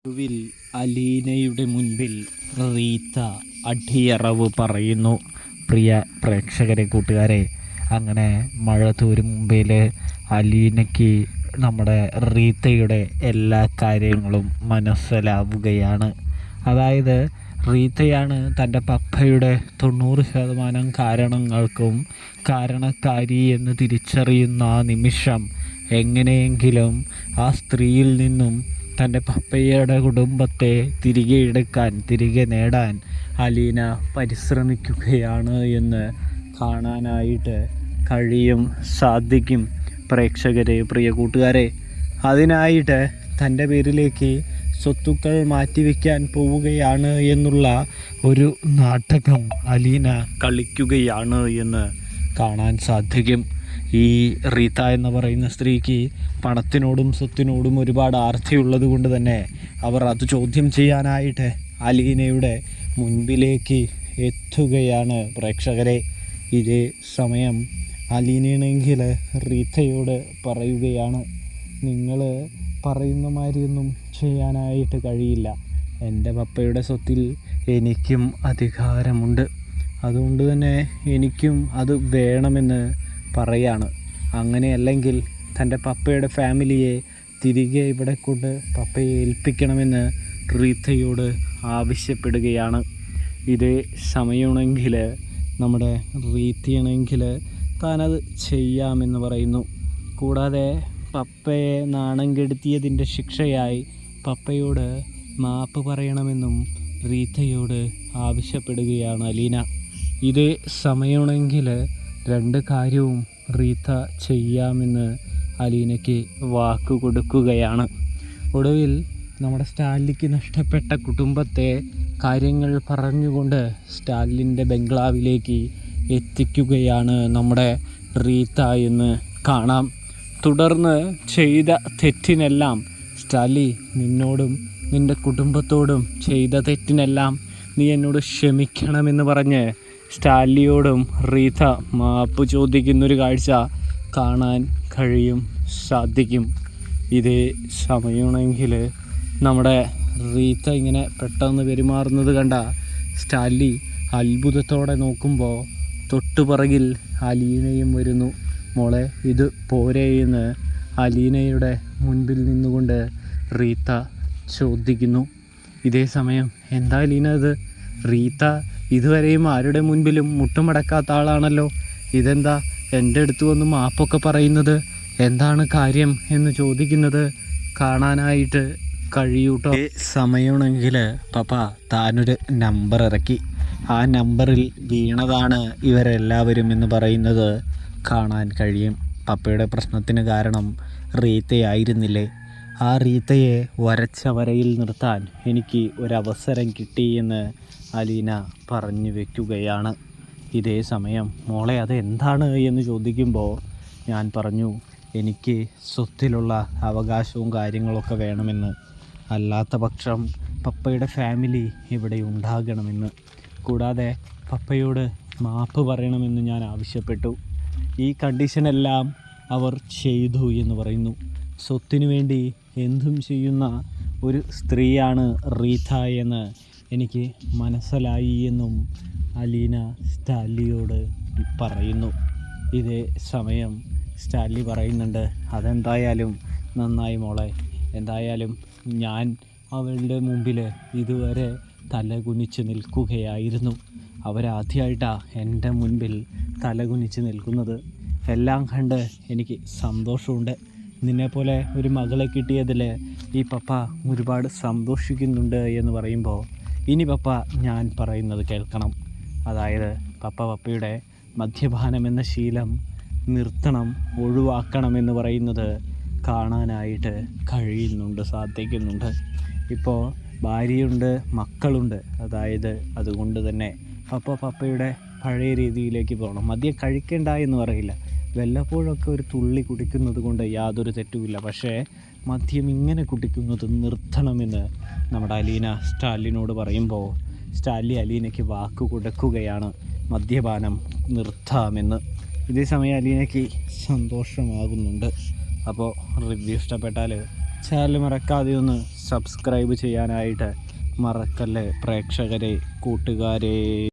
ഒടുവിൽ അലീനയുടെ മുൻപിൽ റീത്ത അടിയറവ് പറയുന്നു. പ്രിയ പ്രേക്ഷകരെ, കൂട്ടുകാരെ, അങ്ങനെ മഴ തോരും മുമ്പിൽ അലീനയ്ക്ക് നമ്മുടെ റീത്തയുടെ എല്ലാ കാര്യങ്ങളും മനസ്സിലാവുകയാണ്. അതായത് റീത്തയാണ് തൻ്റെ പപ്പയുടെ 90% കാരണങ്ങൾക്കും കാരണക്കാരി എന്ന് തിരിച്ചറിയുന്ന ആ നിമിഷം എങ്ങനെയെങ്കിലും ആ സ്ത്രീയിൽ നിന്നും തൻ്റെ പപ്പയുടെ കുടുംബത്തെ തിരികെ നേടാൻ അലീന പരിശ്രമിക്കുകയാണ് എന്ന് കാണാനായിട്ട് സാധിക്കും പ്രേക്ഷകരെ, പ്രിയ കൂട്ടുകാരെ. അതിനായിട്ട് തൻ്റെ പേരിലേക്ക് സ്വത്തുക്കൾ മാറ്റിവെക്കാൻ പോവുകയാണ് എന്നുള്ള ഒരു നാടകം അലീന കളിക്കുകയാണ് എന്ന് കാണാൻ സാധിക്കും. ഈ റീത്ത എന്ന് പറയുന്ന സ്ത്രീക്ക് പണത്തിനോടും സ്വത്തിനോടും ഒരുപാട് ആർത്തിയുള്ളത് കൊണ്ട് തന്നെ അവർ അത് ചോദ്യം ചെയ്യാനായിട്ട് അലീനയുടെ മുൻപിലേക്ക് എത്തുകയാണ് പ്രേക്ഷകരെ. ഇതേ സമയം അലീനയാണെങ്കിൽ റീത്തയോട് പറയുകയാണ്, നിങ്ങൾ പറയുന്ന മാതിരിയൊന്നും ചെയ്യാനായിട്ട് കഴിയില്ല. എൻ്റെ പപ്പയുടെ സ്വത്തിൽ എനിക്കും അധികാരമുണ്ട്, അതുകൊണ്ട് തന്നെ എനിക്കും അത് വേണമെന്ന് പറയാണ്. അങ്ങനെയല്ലെങ്കിൽ തൻ്റെ പപ്പയുടെ ഫാമിലിയെ തിരികെ ഇവിടെ കൊണ്ട് പപ്പയെ ഏൽപ്പിക്കണമെന്ന് റീത്തയോട് ആവശ്യപ്പെടുകയാണ്. ഇതേ സമയമാണെങ്കിൽ നമ്മുടെ റീത്തയാണെങ്കിൽ താനത് ചെയ്യാമെന്ന് പറയുന്നു. കൂടാതെ പപ്പയെ നാണം കെടുത്തിയതിൻ്റെ ശിക്ഷയായി പപ്പയോട് മാപ്പ് പറയണമെന്നും റീത്തയോട് ആവശ്യപ്പെടുകയാണ് അലീന. ഇതേ സമയമാണെങ്കിൽ രണ്ട് കാര്യവും റീത്ത ചെയ്യാമെന്ന് അലീനയ്ക്ക് വാക്ക് കൊടുക്കുകയാണ്. ഒടുവിൽ നമ്മുടെ സ്റ്റാലിക്ക് നഷ്ടപ്പെട്ട കുടുംബത്തെ കാര്യങ്ങൾ പറഞ്ഞുകൊണ്ട് സ്റ്റാലിൻ്റെ ബംഗ്ലാവിലേക്ക് എത്തിക്കുകയാണ് നമ്മുടെ റീത്ത എന്ന് കാണാം. തുടർന്ന് ചെയ്ത തെറ്റിനെല്ലാം സ്റ്റാലി, നിന്നോടും നിൻ്റെ കുടുംബത്തോടും ചെയ്ത തെറ്റിനെല്ലാം നീ എന്നോട് ക്ഷമിക്കണമെന്ന് പറഞ്ഞ് സ്റ്റാലിയോടും റീത്ത മാപ്പ് ചോദിക്കുന്നൊരു കാഴ്ച കാണാൻ സാധിക്കും. ഇതേ സമയമാണെങ്കിൽ നമ്മുടെ റീത്ത ഇങ്ങനെ പെട്ടെന്ന് പെരുമാറുന്നത് കണ്ട സ്റ്റാലി അത്ഭുതത്തോടെ നോക്കുമ്പോൾ തൊട്ടുപുറകിൽ അലീനയും വരുന്നു. മോളെ, ഇത് പോരേയെന്ന് അലീനയുടെ മുൻപിൽ നിന്നുകൊണ്ട് റീത്ത ചോദിക്കുന്നു. ഇതേ സമയം എന്താ അലീന ഇത്? റീത്ത ഇതുവരെയും ആരുടെ മുൻപിലും മുട്ടുമടക്കാത്ത ആളാണല്ലോ. ഇതെന്താ എൻ്റെ അടുത്ത് വന്ന് മാപ്പൊക്കെ പറയുന്നത്? എന്താണ് കാര്യം എന്ന് ചോദിക്കുന്നത് കാണാനായിട്ട് കഴിയൂട്ടോ. സമയമാണെങ്കിൽ പപ്പ താനൊരു നമ്പർ ഇറക്കി, ആ നമ്പറിൽ വീണതാണ് ഇവരെല്ലാവരും എന്ന് പറയുന്നത് കാണാൻ കഴിയും. പപ്പയുടെ പ്രശ്നത്തിന് കാരണം റീത്തയായിരുന്നില്ലേ? ആ റീത്തയെ വരച്ച വരയിൽ നിർത്താൻ എനിക്ക് ഒരവസരം കിട്ടിയെന്ന് അലീന പറഞ്ഞു വയ്ക്കുകയാണ്. ഇതേ സമയം മോളെ അത് എന്താണ് എന്ന് ചോദിക്കുമ്പോൾ ഞാൻ പറഞ്ഞു, എനിക്ക് സ്വത്തിലുള്ള അവകാശവും കാര്യങ്ങളൊക്കെ വേണമെന്ന്, അല്ലാത്ത പക്ഷം പപ്പയുടെ ഫാമിലി ഇവിടെ ഉണ്ടാകണമെന്ന്, കൂടാതെ പപ്പയോട് മാപ്പ് പറയണമെന്ന് ഞാൻ ആവശ്യപ്പെട്ടു. ഈ കണ്ടീഷനെല്ലാം അവർ ചെയ്തു എന്ന് പറയുന്നു. സ്വത്തിനു വേണ്ടി എന്തും ചെയ്യുന്ന ഒരു സ്ത്രീയാണ് റീത്ത എന്ന് എനിക്ക് മനസ്സിലായി എന്നും അലീന സ്റ്റാലിയോട് പറയുന്നു. ഇതേ സമയം സ്റ്റാലി പറയുന്നുണ്ട്, അതെന്തായാലും നന്നായി മോളെ. എന്തായാലും ഞാൻ അവളുടെ മുമ്പിൽ ഇതുവരെ തലകുനിച്ച് നിൽക്കുകയായിരുന്നു. അവരാദ്യമായിട്ടാണ് എൻ്റെ മുൻപിൽ തലകുനിച്ച് നിൽക്കുന്നത്. എല്ലാം കണ്ട് എനിക്ക് സന്തോഷമുണ്ട്. നിന്നെപ്പോലെ ഒരു മകളെ കിട്ടിയതിൽ ഈ പപ്പ ഒരുപാട് സന്തോഷിക്കുന്നുണ്ട് എന്ന് പറയുമ്പോൾ ഇനി പപ്പ ഞാൻ പറയുന്നത് കേൾക്കണം. അതായത് പപ്പയുടെ മദ്യപാനം എന്ന ശീലം നിർത്തണം, ഒഴിവാക്കണമെന്ന് പറയുന്നത് കാണാനായിട്ട് സാധിക്കുന്നുണ്ട്. ഇപ്പോൾ ഭാര്യയുണ്ട്, മക്കളുണ്ട്. അതായത് അതുകൊണ്ട് തന്നെ പപ്പയുടെ പഴയ രീതിയിലേക്ക് പോകണം. മദ്യം കഴിക്കേണ്ട എന്ന് പറയില്ല, വല്ലപ്പോഴൊക്കെ ഒരു തുള്ളി കുടിക്കുന്നത് കൊണ്ട് യാതൊരു തെറ്റുമില്ല. പക്ഷേ മദ്യം ഇങ്ങനെ കുടിക്കുന്നത് നിർത്തണമെന്ന് നമ്മുടെ അലീന സ്റ്റാലിനോട് പറയുമ്പോൾ സ്റ്റാലി അലീനയ്ക്ക് വാക്ക് കൊടുക്കുകയാണ്, മദ്യപാനം നിർത്താമെന്ന്. ഇതേ സമയം അലീനയ്ക്ക് സന്തോഷമാകുന്നുണ്ട്. അപ്പോൾ റിവ്യൂ ഇഷ്ടപ്പെട്ടാൽ ചാനൽ മറക്കാതെ ഒന്ന് സബ്സ്ക്രൈബ് ചെയ്യാനായിട്ട് മറക്കല്ലേ പ്രേക്ഷകരെ, കൂട്ടുകാരെ.